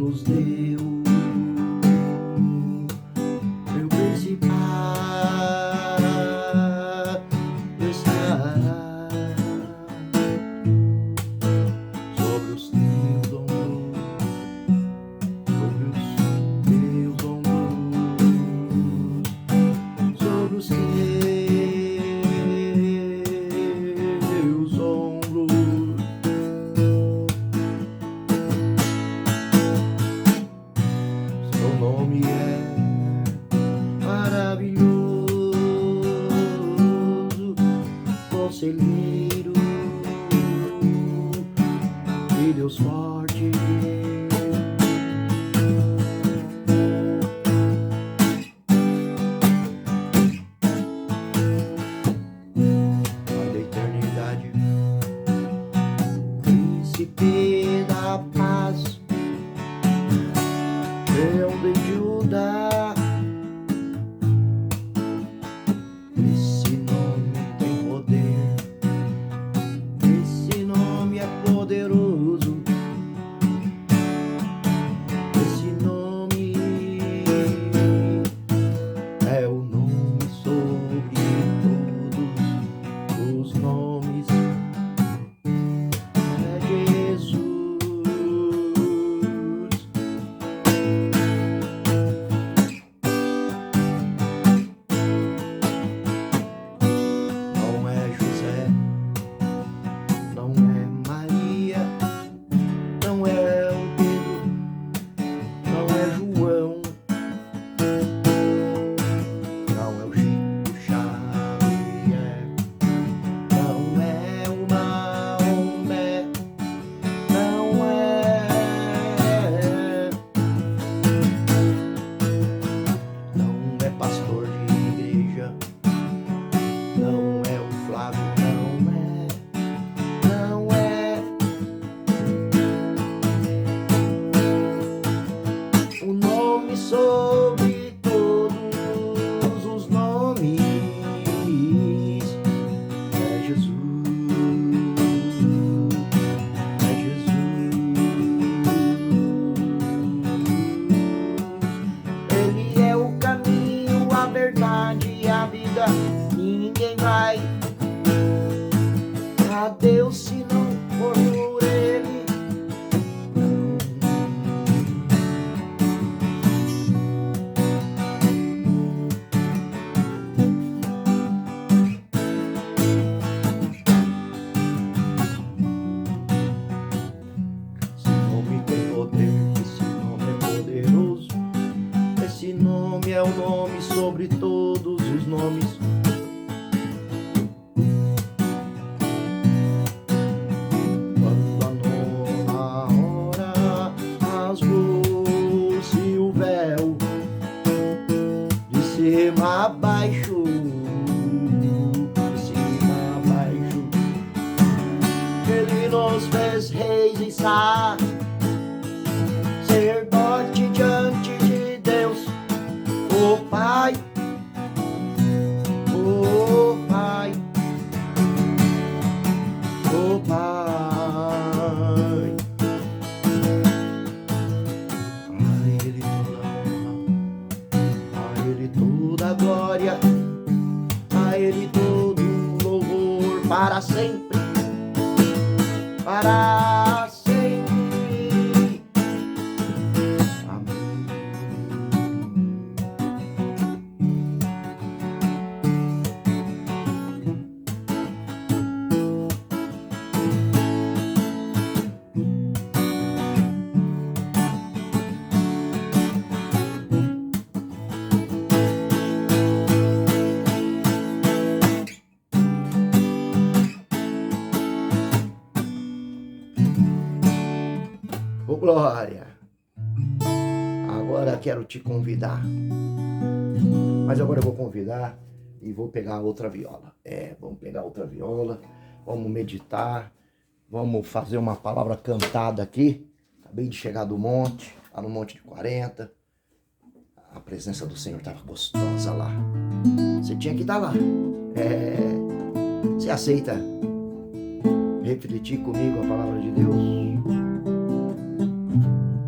nos deu. Meu principal estará sobre os teus ombros, sobre os teus ombros, sobre os teus ombros. Seu nome é maravilhoso, conselheiro e Deus forte. Pai da eternidade, príncipe da paz, Leão de Judá. Esse nome tem poder, esse nome é poderoso, esse nome é o nome sobre todos os nomes, é Jesus. Não é José, não é Maria, não é o Pedro, não é João, não é o Chico Xavier, não é o Maomé, não é pastor de igreja, não é o Flávio, não é o nome sobre todos os nomes, é Jesus, é Jesus. Ele é o caminho, a verdade e a vida. Ninguém vai a Deus se não for por Ele. Esse nome tem poder, esse nome é poderoso, esse nome é o nome sobre todos os nomes. Quando a nona hora rasgou-se o véu, de cima a baixo, Ele nos fez reis e sacerdote diante de Deus, o Pai, o Pai, o Pai. A Ele toda honra, a Ele toda glória, a Ele todo louvor para sempre, para sempre. Amém. Ô glória, agora quero te convidar, mas agora eu vou convidar e vou pegar outra viola. Vamos pegar outra viola, vamos meditar, vamos fazer uma palavra cantada aqui. Acabei de chegar do monte, lá no Monte de 40, a presença do Senhor estava gostosa lá. Você tinha que estar lá. Você aceita refletir comigo a palavra de Deus?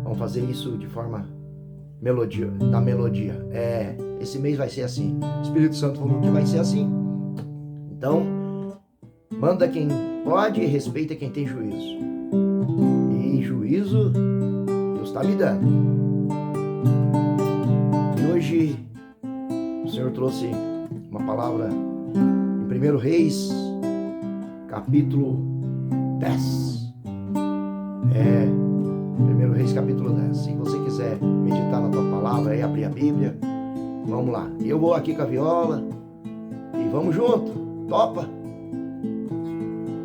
Vamos fazer isso de forma da melodia. Esse mês vai ser assim. O Espírito Santo falou que vai ser assim. Então, manda quem pode e respeita quem tem juízo. E juízo Deus está me dando. E hoje o Senhor trouxe uma palavra em 1 Reis, capítulo 10. 1 Reis, capítulo 10. Se você quiser meditar na tua palavra e abrir a Bíblia, vamos lá. Eu vou aqui com a viola e vamos junto. Topa!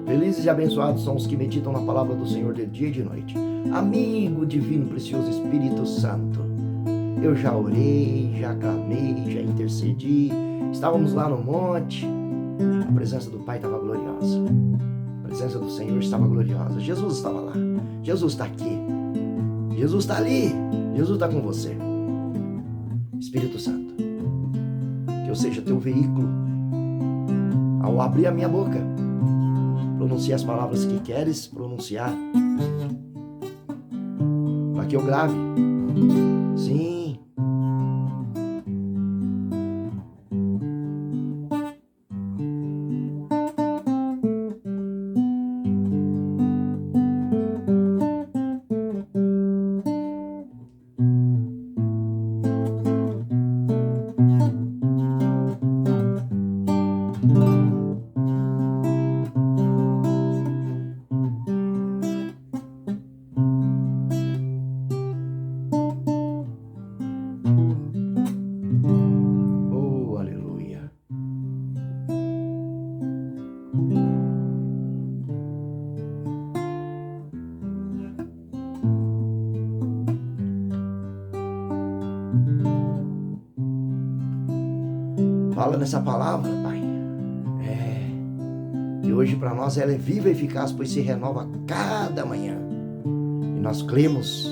Felizes e abençoados são os que meditam na palavra do Senhor de dia e de noite. Amigo divino, precioso Espírito Santo, eu já orei, já clamei, já intercedi. Estávamos lá no monte, a presença do Pai estava gloriosa. A presença do Senhor estava gloriosa. Jesus estava lá. Jesus está aqui. Jesus está ali. Jesus está com você. Espírito Santo, que eu seja teu veículo ao abrir a minha boca, pronunciar as palavras que queres pronunciar, para que eu grave. Sim. Fala nessa palavra, Pai. Que hoje para nós ela é viva e eficaz, pois se renova cada manhã. E nós cremos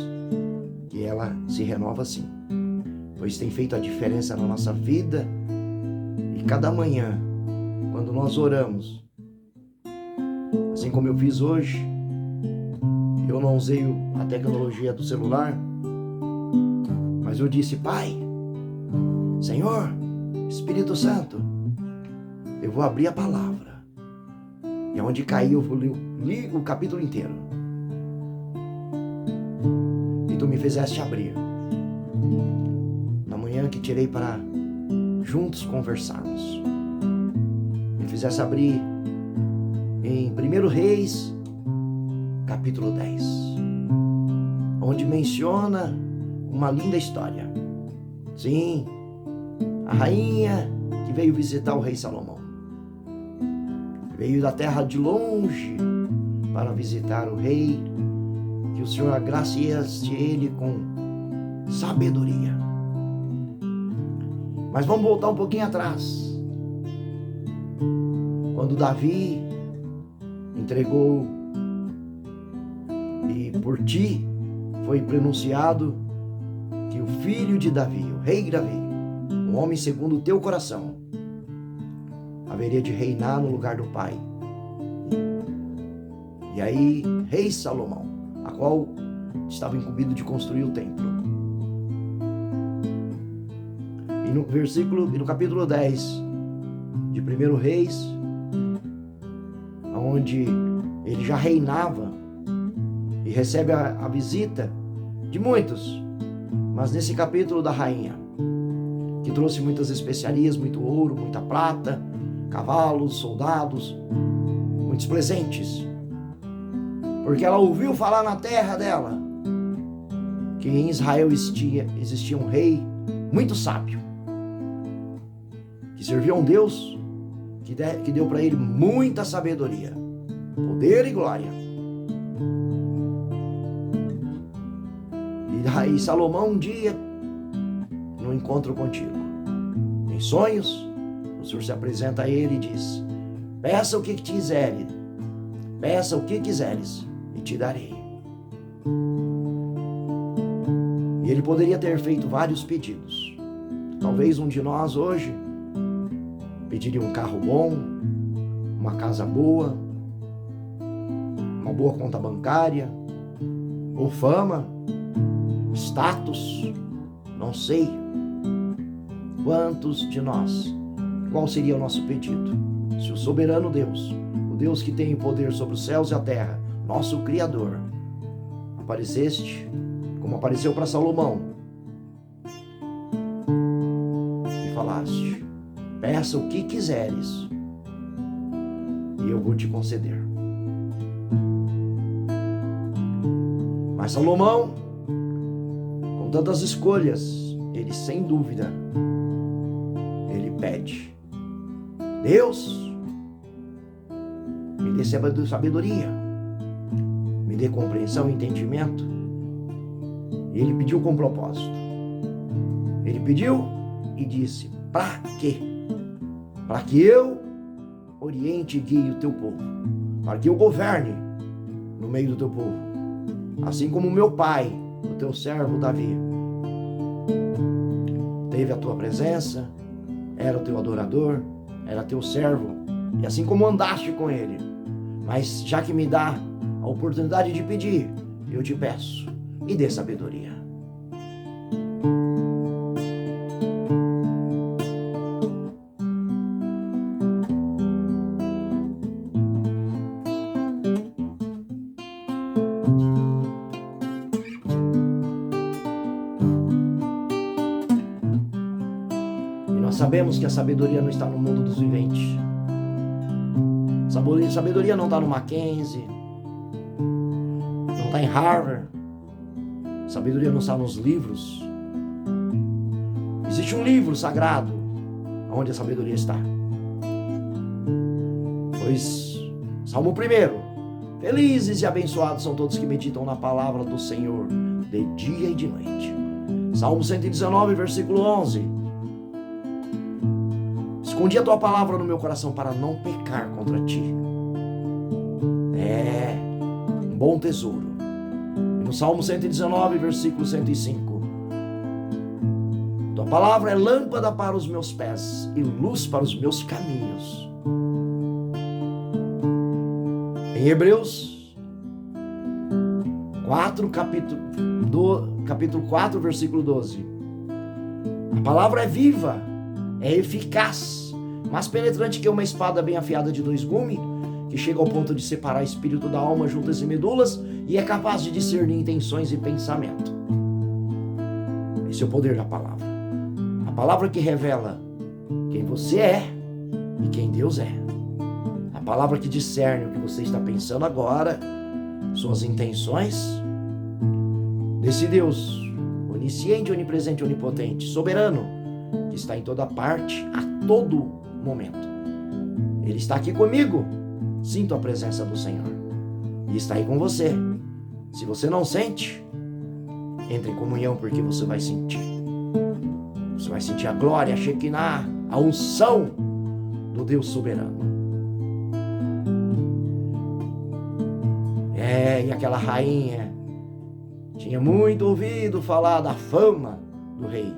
que ela se renova sim, pois tem feito a diferença na nossa vida. E cada manhã, quando nós oramos, assim como eu fiz hoje, eu não usei a tecnologia do celular, mas eu disse: Pai, Senhor, Espírito Santo, eu vou abrir a palavra. E onde caiu, eu li o capítulo inteiro. E tu me fizeste abrir. Na manhã que tirei para juntos conversarmos. Me fizeste abrir em 1 Reis, capítulo 10. Onde menciona uma linda história. Sim, a rainha que veio visitar o rei Salomão. Veio da terra de longe para visitar o rei, que o Senhor agraciasse ele com sabedoria. Mas vamos voltar um pouquinho atrás. Quando Davi entregou e por ti foi pronunciado que o filho de Davi, o rei Davi, um homem segundo o teu coração, haveria de reinar no lugar do pai. E aí, rei Salomão, a qual estava incumbido de construir o templo. E no capítulo 10 de 1 Reis, onde ele já reinava e recebe a visita de muitos, mas nesse capítulo da rainha, que trouxe muitas especiarias, muito ouro, muita prata, cavalos, soldados, muitos presentes, porque ela ouviu falar na terra dela que em Israel existia um rei muito sábio, que servia a um Deus que deu para ele muita sabedoria, poder e glória. E aí Salomão um dia, no encontro contigo, em sonhos, o Senhor se apresenta a ele e diz: peça o que quiseres, peça o que quiseres e te darei. E ele poderia ter feito vários pedidos. Talvez um de nós hoje pediria um carro bom, uma casa boa, uma boa conta bancária, ou fama, status, não sei. Quantos de nós, qual seria o nosso pedido? Se o soberano Deus, o Deus que tem poder sobre os céus e a terra, nosso Criador, apareceste, como apareceu para Salomão, e falaste: peça o que quiseres, e eu vou te conceder. Mas Salomão, com tantas escolhas, ele sem dúvida, ele pede: Deus, me dê sabedoria, me dê compreensão e entendimento. E ele pediu com propósito. Ele pediu e disse: para quê? Para que eu oriente e guie o teu povo, para que eu governe no meio do teu povo, assim como meu pai, o teu servo Davi, teve a tua presença, era o teu adorador, era teu servo, e assim como andaste com ele. Mas já que me dá a oportunidade de pedir, eu te peço, me dê sabedoria. Sabemos que a sabedoria não está no mundo dos viventes. Sabedoria não está no Mackenzie, não está em Harvard. Sabedoria não está nos livros. Existe um livro sagrado onde a sabedoria está. Pois, Salmo 1: felizes e abençoados são todos que meditam na palavra do Senhor de dia e de noite. Salmo 119, versículo 11. Escondi a tua palavra no meu coração para não pecar contra ti. É um bom tesouro. E no Salmo 119, versículo 105. Tua palavra é lâmpada para os meus pés e luz para os meus caminhos. Em Hebreus 4, capítulo 4, versículo 12. A palavra é viva, é eficaz, mais penetrante que uma espada bem afiada de 2 gumes, que chega ao ponto de separar espírito da alma, juntas e medulas, e é capaz de discernir intenções e pensamento. Esse é o poder da palavra. A palavra que revela quem você é e quem Deus é. A palavra que discerne o que você está pensando agora, suas intenções. Desse Deus onisciente, onipresente, onipotente, soberano, que está em toda parte, a todo momento. Ele está aqui comigo. Sinto a presença do Senhor. E está aí com você. Se você não sente, entre em comunhão, porque você vai sentir. Você vai sentir a glória, a Shekinah, a unção do Deus soberano. E aquela rainha tinha muito ouvido falar da fama do rei.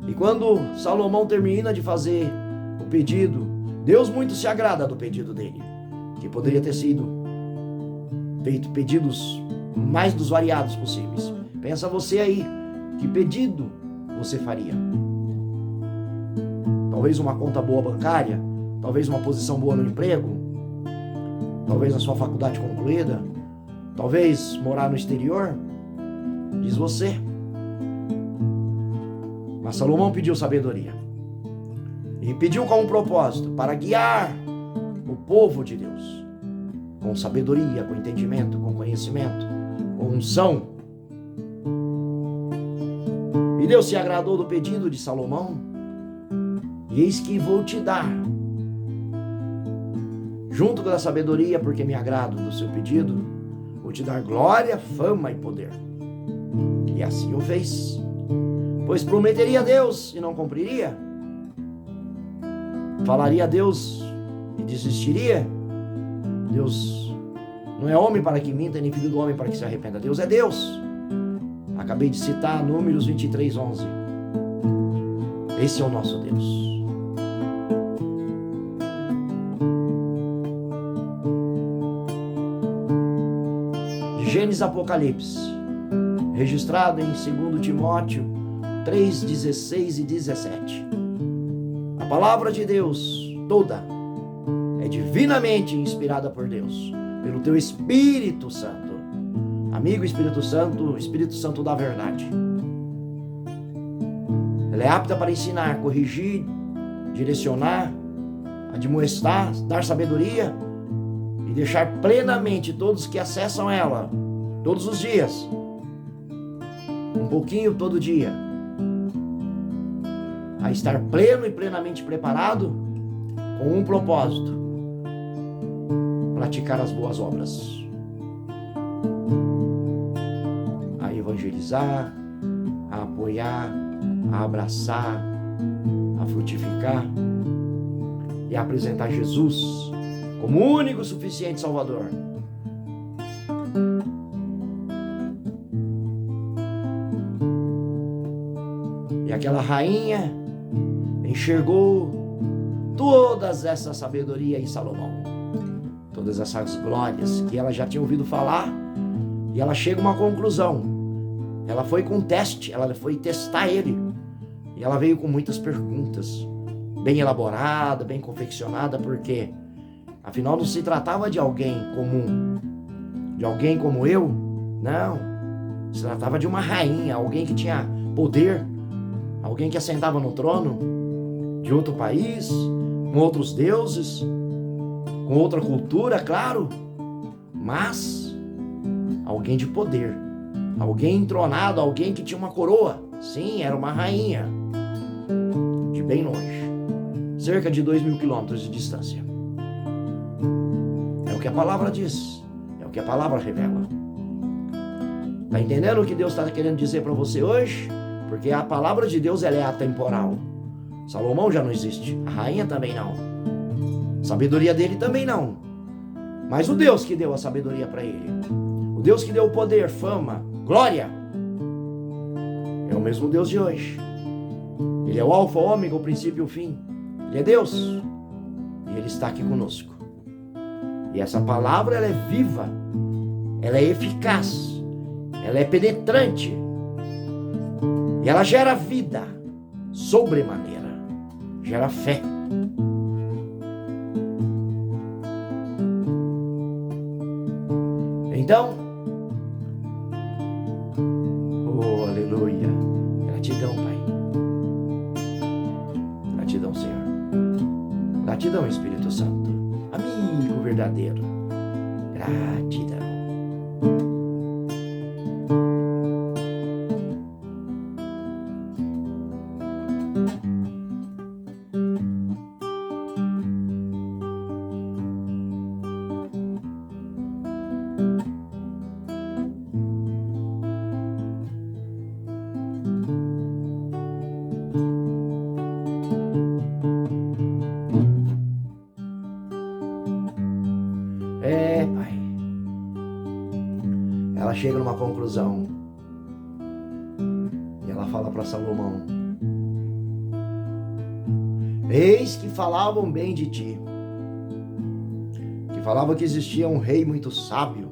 E quando Salomão termina de fazer o pedido, Deus muito se agrada do pedido dele, que poderia ter sido feito pedidos mais dos variados possíveis. Pensa você aí, que pedido você faria? Talvez uma conta boa bancária, talvez uma posição boa no emprego, talvez a sua faculdade concluída, talvez morar no exterior, diz você. Mas Salomão pediu sabedoria. E pediu com um propósito, para guiar o povo de Deus. Com sabedoria, com entendimento, com conhecimento, com unção. E Deus se agradou do pedido de Salomão. E eis que vou te dar, junto com a sabedoria, porque me agrado do seu pedido, vou te dar glória, fama e poder. E assim o fez. Pois prometeria a Deus e não cumpriria? Falaria a Deus e desistiria? Deus não é homem para que minta, nem filho do homem para que se arrependa. Deus é Deus. Acabei de citar Números 23, 11. Esse é o nosso Deus. De Gênesis a Apocalipse, registrado em 2 Timóteo 3, 16 e 17. A palavra de Deus toda é divinamente inspirada por Deus, pelo teu Espírito Santo. Amigo Espírito Santo da verdade. Ela é apta para ensinar, corrigir, direcionar, admoestar, dar sabedoria e deixar plenamente todos que acessam ela, todos os dias, um pouquinho todo dia, a estar pleno e plenamente preparado com um propósito: praticar as boas obras, a evangelizar, a apoiar, a abraçar, a frutificar e a apresentar Jesus como único, suficiente Salvador. E aquela rainha enxergou todas essa sabedoria em Salomão, todas essas glórias que ela já tinha ouvido falar, e ela chega a uma conclusão. Ela foi com teste, ela foi testar ele, e ela veio com muitas perguntas, bem elaborada, bem confeccionada, porque afinal não se tratava de alguém comum, de alguém como eu, não, se tratava de uma rainha, alguém que tinha poder, alguém que assentava no trono de outro país, com outros deuses, com outra cultura, claro, mas alguém de poder, alguém entronado, alguém que tinha uma coroa. Sim, era uma rainha, de bem longe, cerca de 2.000 quilômetros de distância. É o que a palavra diz, é o que a palavra revela. Tá entendendo o que Deus está querendo dizer para você hoje? Porque a palavra de Deus, ela é atemporal. Salomão já não existe, a rainha também não, a sabedoria dele também não, mas o Deus que deu a sabedoria para ele, o Deus que deu o poder, fama, glória, é o mesmo Deus de hoje. Ele é o alfa, o ômega, o princípio e o fim. Ele é Deus e Ele está aqui conosco. E essa palavra, ela é viva, ela é eficaz, ela é penetrante e ela gera vida sobremaneira, gera fé. Então, oh, aleluia, gratidão, Pai, gratidão, Senhor, gratidão, Espírito Santo, amigo verdadeiro, gratidão. Pai, ela chega numa conclusão e ela fala para Salomão: eis que falavam bem de ti, que falavam que existia um rei muito sábio,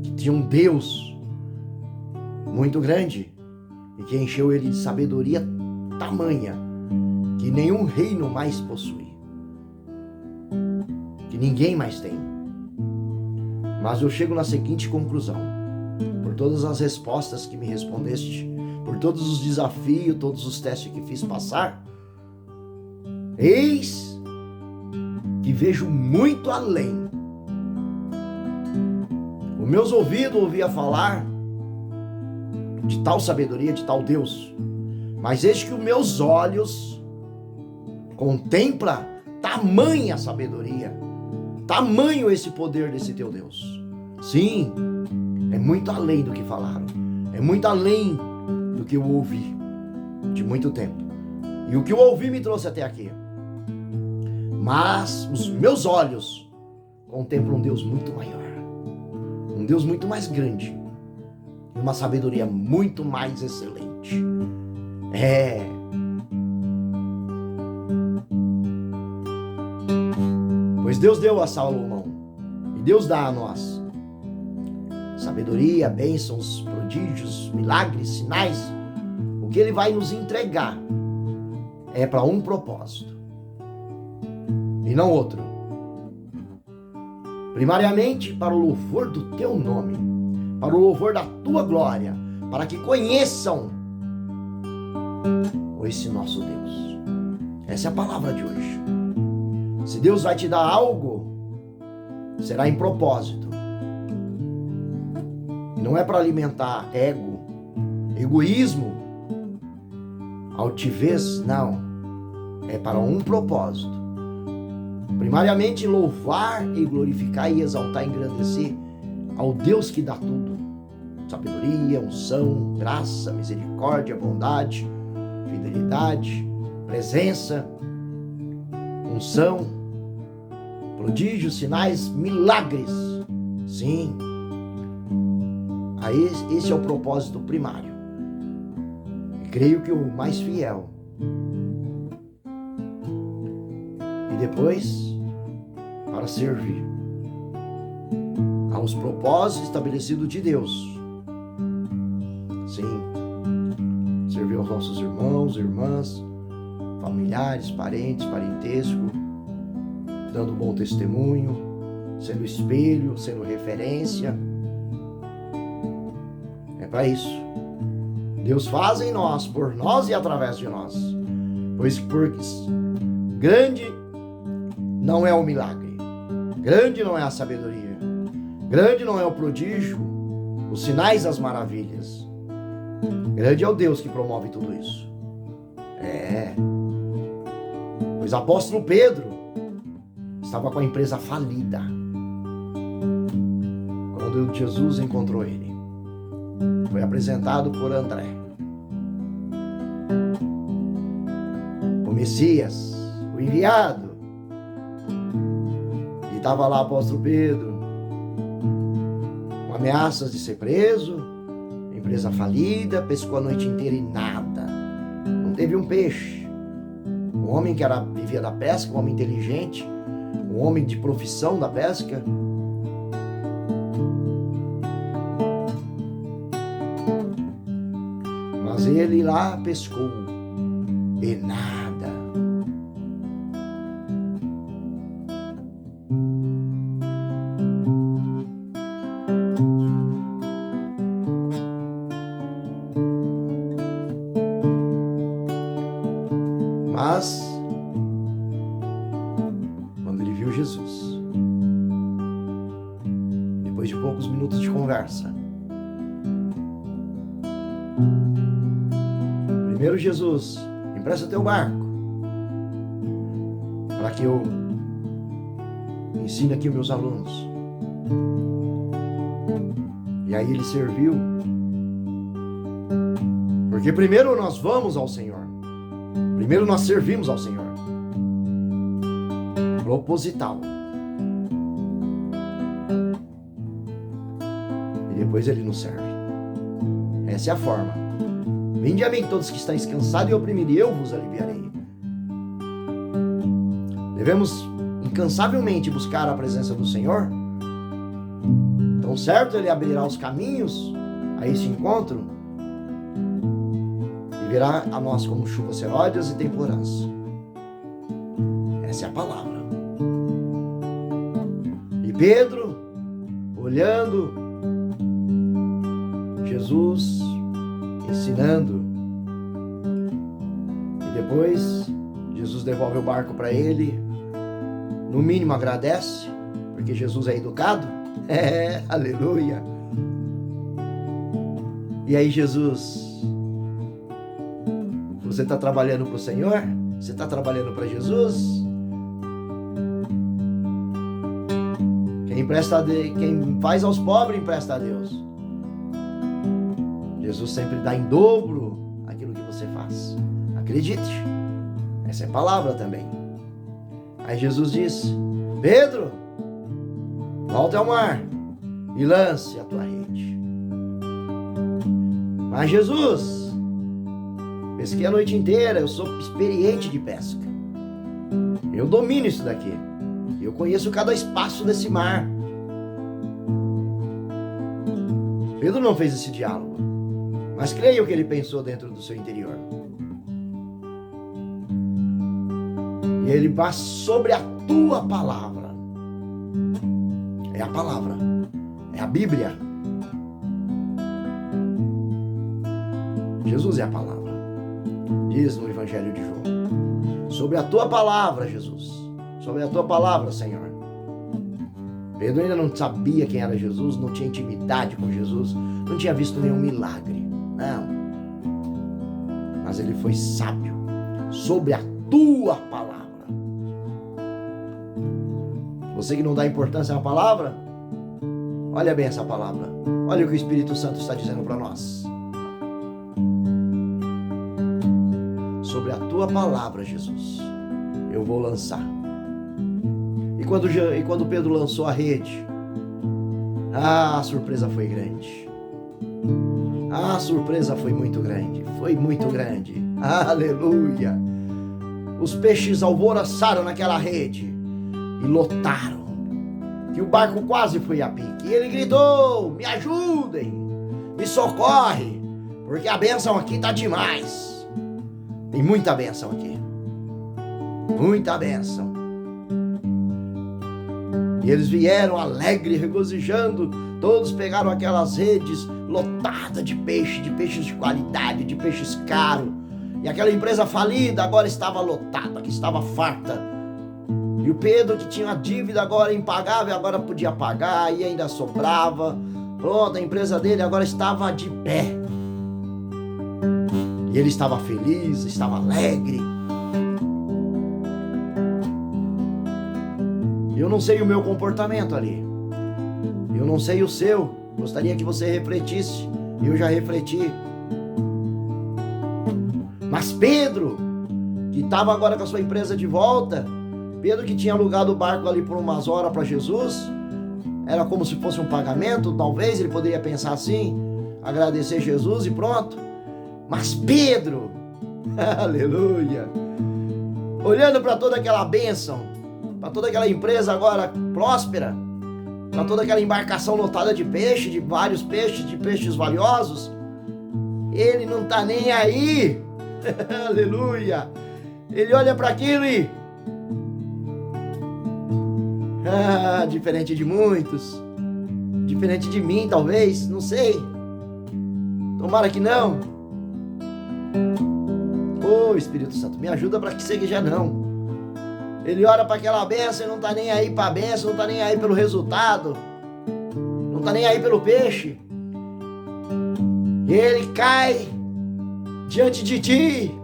que tinha um Deus muito grande e que encheu ele de sabedoria tamanha que nenhum reino mais possui, que ninguém mais tem. Mas eu chego na seguinte conclusão: por todas as respostas que me respondeste, por todos os desafios, todos os testes que fiz passar, eis que vejo muito além. Os meus ouvidos ouviam falar de tal sabedoria, de tal Deus, mas eis que os meus olhos contemplam tamanha sabedoria, tamanho esse poder desse teu Deus. Sim, é muito além do que falaram, é muito além do que eu ouvi de muito tempo. E o que eu ouvi me trouxe até aqui. Mas os meus olhos contemplam um Deus muito maior, um Deus muito mais grande, e uma sabedoria muito mais excelente. Pois Deus deu a Salomão, e Deus dá a nós sabedoria, bênçãos, prodígios, milagres, sinais, o que Ele vai nos entregar é para um propósito e não outro. Primariamente para o louvor do Teu nome, para o louvor da Tua glória, para que conheçam esse nosso Deus. Essa é a palavra de hoje. Se Deus vai te dar algo, será em propósito. E não é para alimentar ego, egoísmo, altivez, não. É para um propósito. Primariamente, louvar e glorificar e exaltar e engrandecer ao Deus que dá tudo. Sabedoria, unção, graça, misericórdia, bondade, fidelidade, presença, unção, prodígios, sinais, milagres. Sim. Aí esse é o propósito primário. E creio que o mais fiel. E depois, para servir aos propósitos estabelecidos de Deus. Sim. Servir aos nossos irmãos, irmãs, familiares, parentes, parentesco, dando bom testemunho, sendo espelho, sendo referência. É para isso. Deus faz em nós, por nós e através de nós. Pois porque grande não é o milagre, grande não é a sabedoria, grande não é o prodígio, os sinais das maravilhas. Grande é o Deus que promove tudo isso. Pois o apóstolo Pedro estava com a empresa falida quando Jesus encontrou ele. Foi apresentado por André, o Messias, o enviado. E estava lá o apóstolo Pedro, com ameaças de ser preso, empresa falida, pescou a noite inteira e nada. Não teve um peixe. Um homem que vivia da pesca, um homem inteligente, um homem de profissão da pesca. Mas ele lá pescou e nada. Mas, quando ele viu Jesus, depois de poucos minutos de conversa, primeiro Jesus, empresta teu barco, para que eu ensine aqui os meus alunos. E aí ele serviu, porque primeiro nós vamos ao Senhor. Primeiro nós servimos ao Senhor. Proposital. E depois Ele nos serve. Essa é a forma. Vinde a mim todos que estáis cansados e oprimidos, e eu vos aliviarei. Devemos incansavelmente buscar a presença do Senhor. Tão certo Ele abrirá os caminhos a esse encontro. Virá a nós como chuvas seródias e temporãs. Essa é a palavra. E Pedro, olhando Jesus, ensinando, e depois Jesus devolve o barco para ele, no mínimo agradece, porque Jesus é educado. Aleluia. E aí Jesus: você está trabalhando para o Senhor? Você está trabalhando para Jesus? Quem faz aos pobres, empresta a Deus. Jesus sempre dá em dobro aquilo que você faz. Acredite. Essa é a palavra também. Aí Jesus disse: Pedro, volte ao mar e lance a tua rede. Mas Jesus, pesquei a noite inteira, eu sou experiente de pesca. Eu domino isso daqui. Eu conheço cada espaço desse mar. Pedro não fez esse diálogo, mas creio que ele pensou dentro do seu interior. E ele vai sobre a tua palavra. É a palavra, é a Bíblia. Jesus é a palavra. Diz no Evangelho de João: sobre a tua palavra, Jesus, sobre a tua palavra, Senhor. Pedro ainda não sabia quem era Jesus, não tinha intimidade com Jesus, não tinha visto nenhum milagre, não. Mas ele foi sábio sobre a tua palavra. Você que não dá importância à palavra, olha bem essa palavra. Olha o que o Espírito Santo está dizendo para nós. Sobre a tua palavra, Jesus, eu vou lançar. E quando Pedro lançou a rede, a surpresa foi grande. A surpresa foi muito grande. Foi muito grande. Aleluia! Os peixes alvoroçaram naquela rede e lotaram. Que o barco quase foi a pique. E ele gritou: me ajudem, me socorre, porque a bênção aqui tá demais. Tem muita bênção aqui. Muita bênção. E eles vieram alegre, regozijando. Todos pegaram aquelas redes lotadas de peixes de qualidade, de peixes caros. E aquela empresa falida agora estava lotada, que estava farta. E o Pedro, que tinha uma dívida agora impagável, agora podia pagar e ainda sobrava. Pronto, a empresa dele agora estava de pé. E ele estava feliz, estava alegre. Eu não sei o meu comportamento ali. Eu não sei o seu. Gostaria que você refletisse. Eu já refleti. Mas Pedro, que estava agora com a sua empresa de volta, Pedro que tinha alugado o barco ali por umas horas para Jesus, era como se fosse um pagamento, talvez ele poderia pensar assim, agradecer Jesus e pronto. Mas Pedro, aleluia, olhando para toda aquela bênção, para toda aquela empresa agora próspera, para toda aquela embarcação lotada de peixe, de vários peixes, de peixes valiosos, ele não está nem aí, aleluia, ele olha para aquilo e, diferente de muitos, diferente de mim talvez, não sei, tomara que não. Ô Espírito Santo, me ajuda para que seja não. Ele ora para aquela bênção e não está nem aí para a bênção, não está nem aí pelo resultado, não está nem aí pelo peixe. Ele cai diante de ti,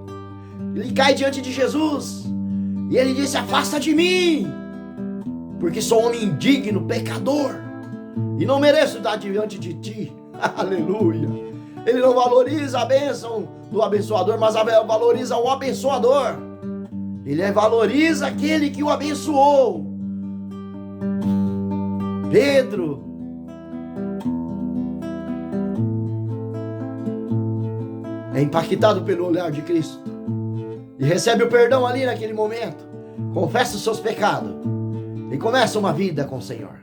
ele cai diante de Jesus, e ele disse: afasta de mim, porque sou homem indigno, pecador, e não mereço estar diante de ti. Aleluia. Ele não valoriza a bênção do abençoador, mas valoriza o abençoador. Ele valoriza aquele que o abençoou. Pedro é impactado pelo olhar de Cristo e recebe o perdão ali naquele momento. Confessa os seus pecados e começa uma vida com o Senhor.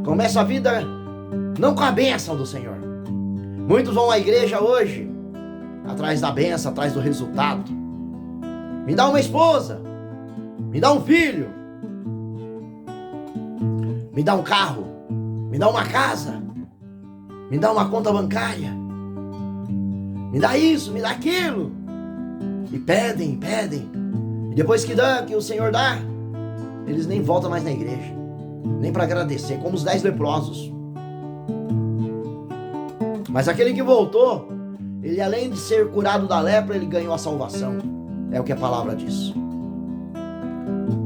Começa a vida não com a bênção do Senhor. Muitos vão à igreja hoje atrás da bênção, atrás do resultado. Me dá uma esposa, me dá um filho, me dá um carro, me dá uma casa, me dá uma conta bancária, me dá isso, me dá aquilo. E pedem, e depois que o Senhor dá, eles nem voltam mais na igreja, nem para agradecer, como os 10 leprosos. Mas aquele que voltou, ele além de ser curado da lepra, ele ganhou a salvação. É o que a palavra diz.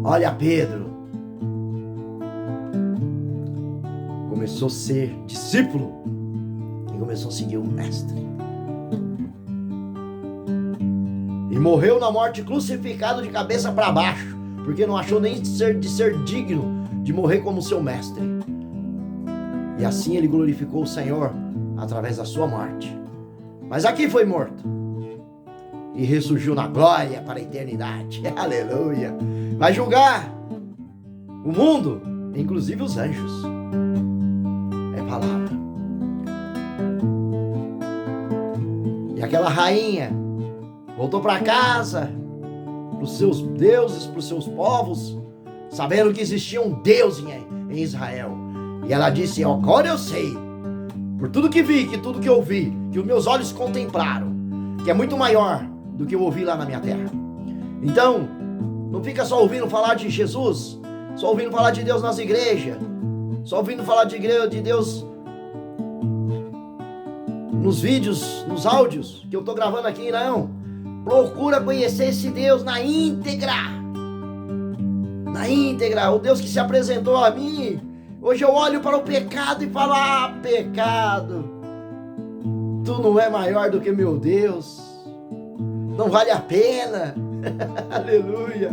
Olha Pedro, começou a ser discípulo e começou a seguir o mestre. E morreu na morte crucificado de cabeça para baixo, porque não achou nem de ser digno de morrer como seu mestre. E assim ele glorificou o Senhor através da sua morte. Mas aqui foi morto e ressurgiu na glória para a eternidade. Aleluia. Vai julgar o mundo, inclusive os anjos. É palavra. E aquela rainha voltou para casa, para os seus deuses, para os seus povos, sabendo que existia um Deus em Israel. E ela disse: agora eu sei, por tudo que vi, que tudo que ouvi, que os meus olhos contemplaram, que é muito maior do que eu ouvi lá na minha terra. Então, não fica só ouvindo falar de Jesus, só ouvindo falar de Deus nas igrejas, só ouvindo falar de Deus nos vídeos, nos áudios que eu estou gravando aqui, não. Procura conhecer esse Deus na íntegra. Na íntegra, o Deus que se apresentou a mim. Hoje eu olho para o pecado e falo: ah, pecado, tu não é maior do que meu Deus. Não vale a pena. Aleluia.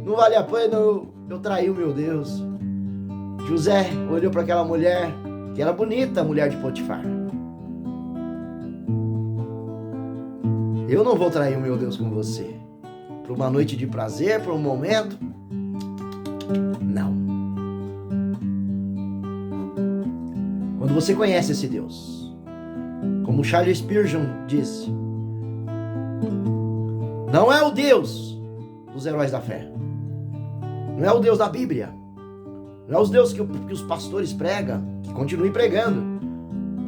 Não vale a pena eu trair o meu Deus. José olhou para aquela mulher, que era bonita, a mulher de Potifar. Eu não vou trair o meu Deus com você. Para uma noite de prazer, para um momento. Não. Quando você conhece esse Deus, como Charles Spurgeon disse, não é o Deus dos heróis da fé. Não é o Deus da Bíblia. Não é o Deus que os pastores pregam, que continuem pregando.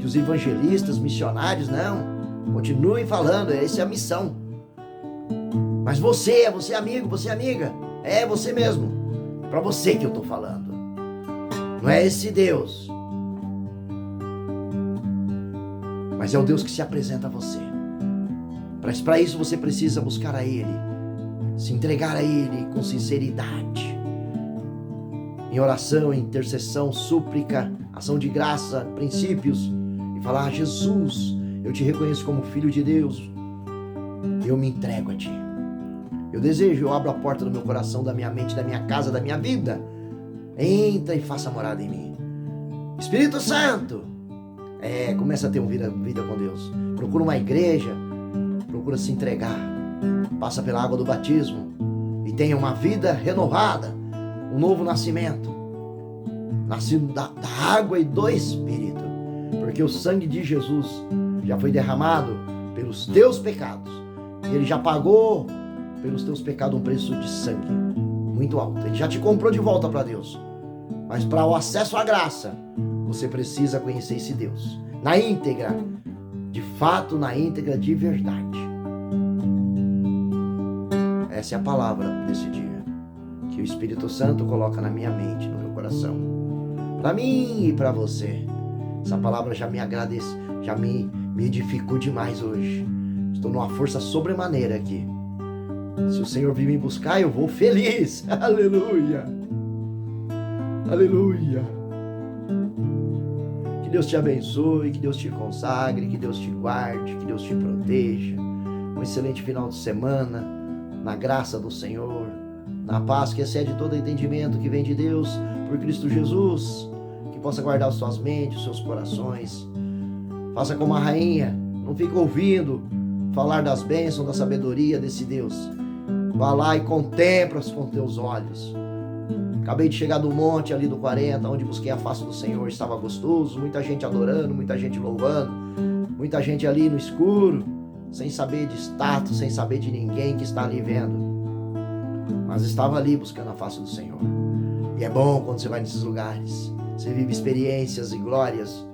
Que os evangelistas, missionários, não. Continuem falando, essa é a missão. Mas você é amigo, você é amiga. É você mesmo. Para você que eu estou falando. Não é esse Deus. Mas é o Deus que se apresenta a você. Para isso você precisa buscar a Ele. Se entregar a Ele com sinceridade. Em oração, em intercessão, súplica, ação de graça, princípios. E falar: Jesus, eu te reconheço como Filho de Deus. Eu me entrego a Ti. Eu desejo, eu abro a porta do meu coração, da minha mente, da minha casa, da minha vida. Entra e faça morada em mim. Espírito Santo. Começa a ter uma vida com Deus. Procura uma igreja. Procura se entregar. Passa pela água do batismo. E tenha uma vida renovada. Um novo nascimento. Nascido da água e do Espírito. Porque o sangue de Jesus já foi derramado pelos teus pecados. E Ele já pagou pelos teus pecados um preço de sangue muito alto. Ele já te comprou de volta para Deus. Mas para o acesso à graça, você precisa conhecer esse Deus. Na íntegra. De fato, na íntegra de verdade. Essa é a palavra desse dia. Que o Espírito Santo coloca na minha mente, no meu coração. Para mim e para você. Essa palavra já me agradece, já me edificou demais hoje. Estou numa força sobremaneira aqui. Se o Senhor vir me buscar, eu vou feliz. Aleluia. Aleluia. Que Deus te abençoe, que Deus te consagre, que Deus te guarde, que Deus te proteja. Um excelente final de semana, na graça do Senhor, na paz que excede todo entendimento que vem de Deus, por Cristo Jesus. Que possa guardar as suas mentes, os seus corações. Faça como a rainha, não fique ouvindo falar das bênçãos, da sabedoria desse Deus. Vá lá e contempla com teus olhos. Acabei de chegar do monte ali do 40, onde busquei a face do Senhor, estava gostoso, muita gente adorando, muita gente louvando, muita gente ali no escuro, sem saber de status, sem saber de ninguém que está ali vendo. Mas estava ali buscando a face do Senhor. E é bom quando você vai nesses lugares, você vive experiências e glórias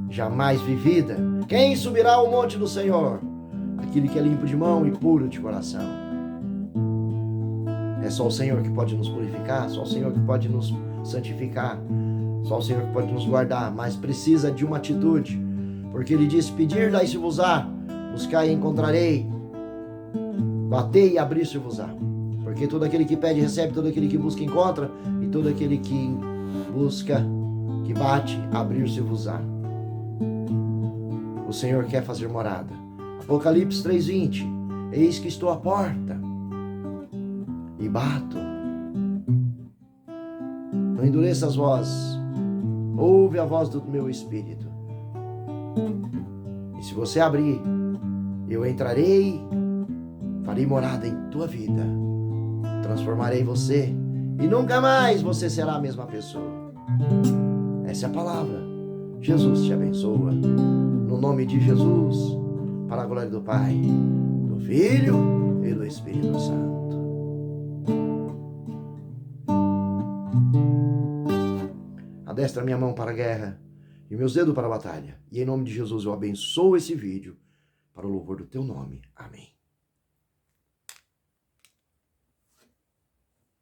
jamais vividas. Quem subirá ao monte do Senhor? Aquele que é limpo de mão e puro de coração. É só o Senhor que pode nos purificar, só o Senhor que pode nos santificar, só o Senhor que pode nos guardar, mas precisa de uma atitude, porque Ele diz: pedir, dai-se-vos-á, buscar e encontrarei, bater e abrir-se-vos-á, porque todo aquele que pede recebe, todo aquele que busca encontra, e todo aquele que busca, que bate, abrir-se-vos-á. O Senhor quer fazer morada. Apocalipse 3:20, eis que estou à porta e bato. Não endureça as vozes. Ouve a voz do meu espírito. E se você abrir, eu entrarei, farei morada em tua vida, transformarei você e nunca mais você será a mesma pessoa. Essa é a palavra. Jesus te abençoa. No nome de Jesus, para a glória do Pai, do Filho e do Espírito Santo. Adestra minha mão para a guerra e meus dedos para a batalha. E em nome de Jesus eu abençoo esse vídeo para o louvor do teu nome. Amém.